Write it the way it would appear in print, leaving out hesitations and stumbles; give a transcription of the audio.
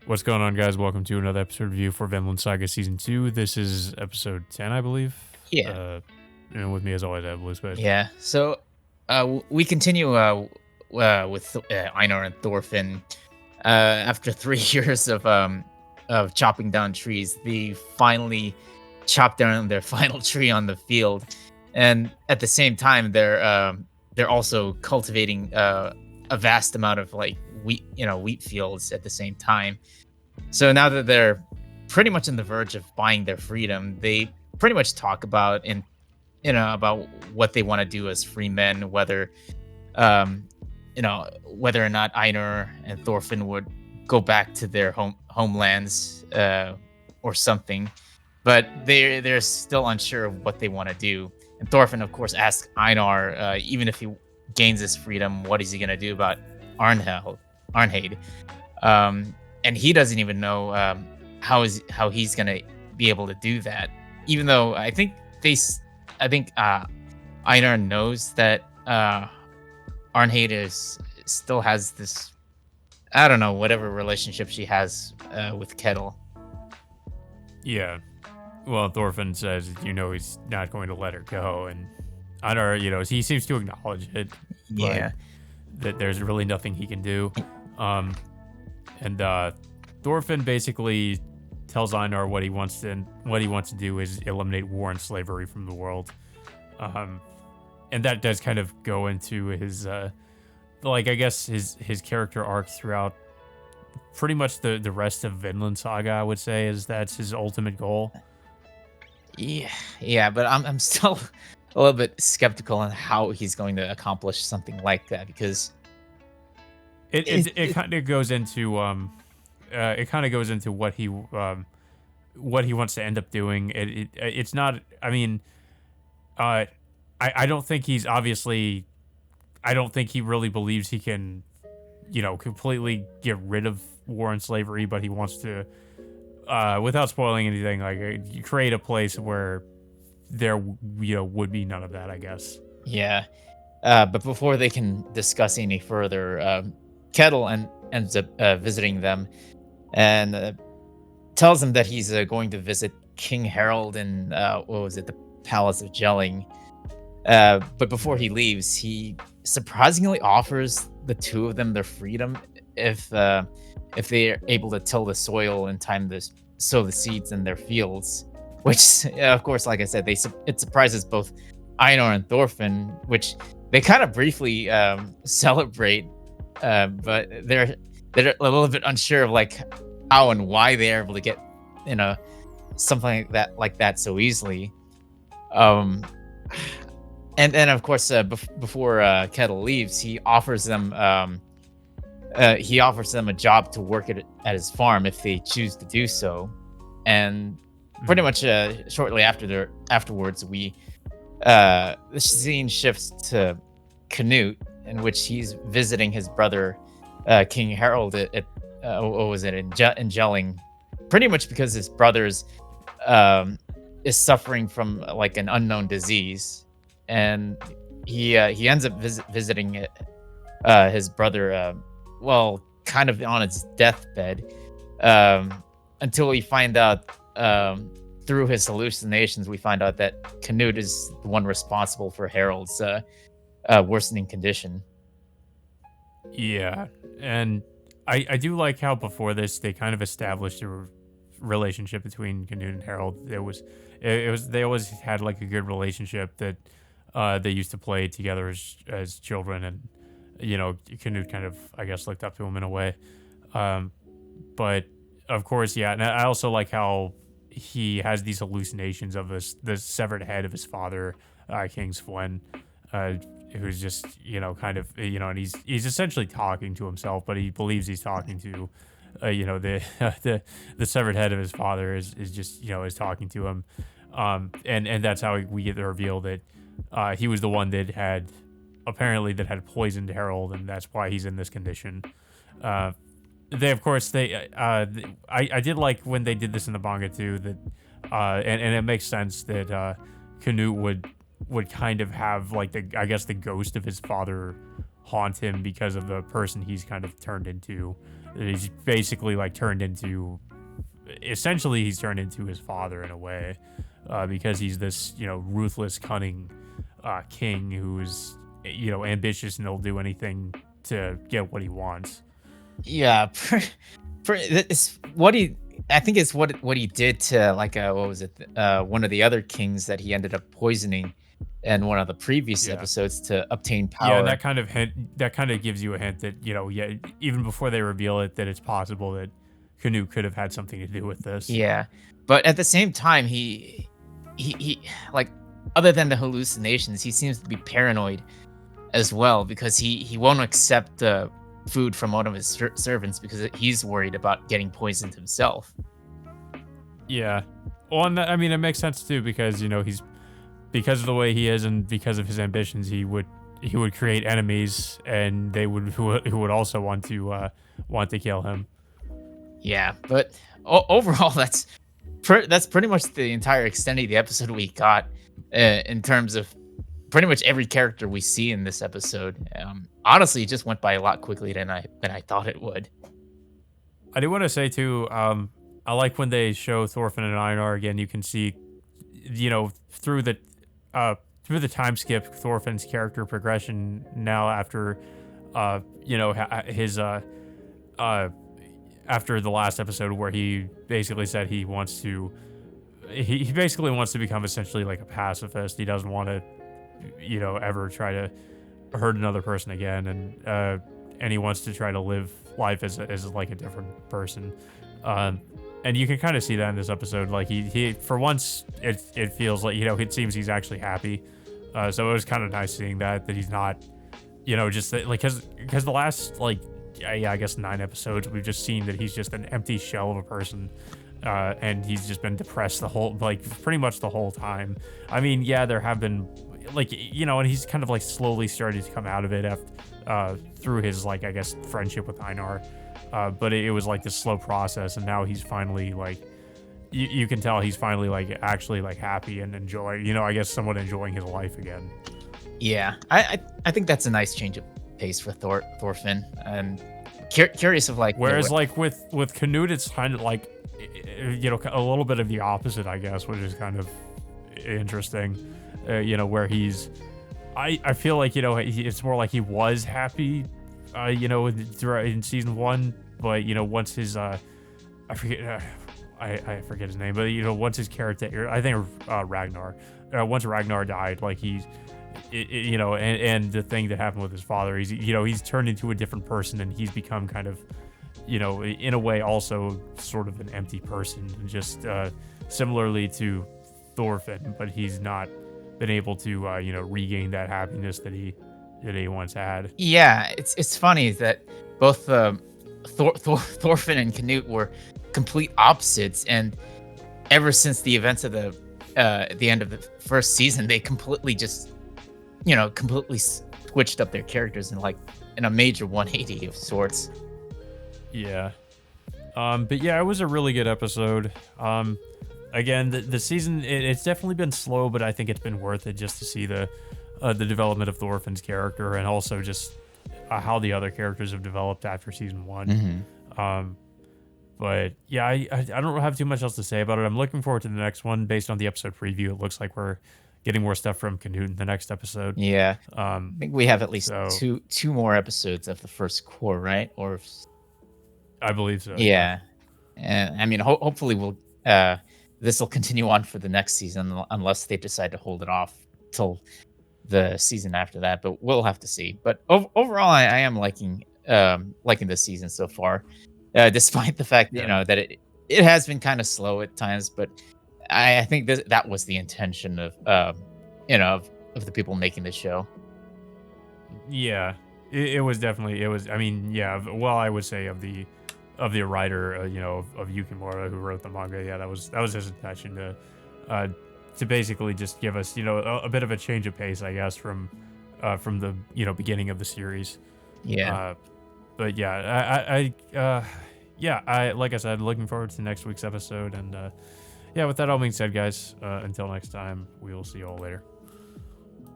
What's going on, guys? Welcome to another episode review for Vinland Saga Season 2. This is episode 10, I believe. Yeah, Uh, and with me, as always, I have Blue Space. yeah. We continue with Einar and Thorfinn. After 3 years of chopping down trees, they finally chopped down their final tree on the field, and at the same time, they're also cultivating a vast amount of like wheat fields at the same time. So now that they're pretty much on the verge of buying their freedom, they pretty much talk about what they want to do as free men, whether or not Einar and Thorfinn would go back to their homelands or something. But they're still unsure of what they want to do. And Thorfinn, of course, asks Einar, even if he gains his freedom, what is he going to do about Arnheid? And he doesn't even know how he's going to be able to do that. Even though I think Einar knows that Arnheid still has this, I don't know, whatever relationship she has with Kettle. Yeah. Well, Thorfinn says, he's not going to let her go. And Einar, he seems to acknowledge it. Yeah. That there's really nothing he can do. And Thorfinn basically tells Einar what he wants to do is eliminate war and slavery from the world. And that does kind of go into his I guess his character arc throughout pretty much the rest of Vinland Saga. I would say that's his ultimate goal. Yeah, but I'm still a little bit skeptical on how he's going to accomplish something like that, because it kind of goes into what he wants to end up doing. It's not. I mean, I don't think he's obviously. I don't think he really believes he can, completely get rid of war and slavery, but he wants to, without spoiling anything, create a place where there, would be none of that, I guess. Yeah. But before they can discuss any further, Kettle ends up visiting them and tells them that he's going to visit King Harold in, the Palace of Jelling. But before he leaves, he surprisingly offers the two of them their freedom if they're able to till the soil in time to sow the seeds in their fields. Which, of course, like I said, it surprises both Einar and Thorfinn, which they kind of briefly celebrate, but they're a little bit unsure of like how and why they're able to get something like that so easily. And then, of course, before Kettle leaves, he offers them a job to work at his farm if they choose to do so. And pretty much shortly afterwards, the scene shifts to Canute, in which he's visiting his brother, King Harold, in Jelling, pretty much because his brother's is suffering from like an unknown disease. And he ends up visiting his brother, kind of on his deathbed, until we find out through his hallucinations, we find out that Canute is the one responsible for Harold's worsening condition. Yeah, and I do like how before this they kind of established a relationship between Canute and Harold. It was they always had like a good relationship that. They used to play together as children, and Canute kind of, I guess, looked up to him in a way. But of course, yeah, and I also like how he has these hallucinations of the severed head of his father, King Sven, who's just and he's essentially talking to himself, but he believes he's talking to. The severed head of his father is just is talking to him, and that's how we get the reveal that. He was the one that had poisoned Harold, and that's why he's in this condition. I did like when they did this in the manga too, that and it makes sense that Canute would kind of have like the ghost of his father haunt him because of the person he's kind of turned into. He's basically like turned into, essentially he's turned into his father in a way, because he's this ruthless, cunning king who is ambitious and he'll do anything to get what he wants. Yeah, it's what he. I think it's what he did to like what was it? One of the other kings that he ended up poisoning in one of the previous Yeah. episodes to obtain Yeah, and power. that kind of gives you a hint that, yeah, even before they reveal it, that it's possible that Canute could have had something to do with this. Yeah, but at the same time, he like other than the hallucinations, he seems to be paranoid as well because he won't accept food from one of his servants because he's worried about getting poisoned himself. Yeah. Well, and I mean, it makes sense too because, he's because of the way he is and because of his ambitions, he would create enemies and they would who would also want to kill him. Yeah, but overall, that's pretty much the entire extent of the episode we got in terms of pretty much every character we see in this episode. Honestly, it just went by a lot quickly than I thought it would. I do want to say too, I like when they show Thorfinn and Einar again. You can see, through the time skip, Thorfinn's character progression now after, his after the last episode where he basically said he basically wants to become essentially like a pacifist. He doesn't want to, ever try to hurt another person again, and he wants to try to live life as like a different person. And you can kind of see that in this episode. Like he for once, it feels like it seems he's actually happy. So it was kind of nice seeing that he's not, just like because the last like yeah, I guess 9 episodes we've just seen that he's just an empty shell of a person. And he's just been depressed pretty much the whole time. I mean, yeah, there have been and he's kind of like slowly started to come out of it after, through his like, I guess, friendship with Einar. But it was like this slow process, and now he's finally like, you can tell he's finally like actually like happy and I guess somewhat enjoying his life again. Yeah, I think that's a nice change of pace for Thorfinn, and curious of like. Whereas like with Canute, it's kind of like a little bit of the opposite, I guess, which is kind of interesting. Where he's, I feel like it's more like he was happy, in season 1, but once his I forget. I forget his name, but once his character, I think Ragnar, once Ragnar died, like he's, and the thing that happened with his father, he's turned into a different person, and he's become kind of, in a way also sort of an empty person, just similarly to Thorfinn, but he's not been able to regain that happiness that he once had. Yeah, it's funny that both Thorfinn and Canute were complete opposites, and ever since the events of the end of the first season, they completely just completely switched up their characters in a major 180 of sorts. Yeah. But yeah, it was a really good episode. Again, the season, it's definitely been slow, but I think it's been worth it just to see the development of Thorfinn's character, and also just how the other characters have developed after season 1. Mm-hmm. But yeah, I don't have too much else to say about it. I'm looking forward to the next one. Based on the episode preview, it looks like we're getting more stuff from Canute in the next episode. Yeah. I think we have at least so, two more episodes of the first core, right? Or I believe so. Yeah. And I mean, hopefully this will continue on for the next season, unless they decide to hold it off till the season after that. But we'll have to see. But overall, I am liking this season so far, despite the fact that it has been kind of slow at times. But I think that was the intention of of the people making the show. Yeah, it was definitely. It was. I mean, yeah. Well, I would say of the writer, of Yukimura, who wrote the manga. Yeah, that was his intention to basically just give us a bit of a change of pace, I guess, from the beginning of the series. Yeah. But yeah, I like I said, looking forward to next week's episode, and yeah, with that all being said, guys, until next time, we will see you all later.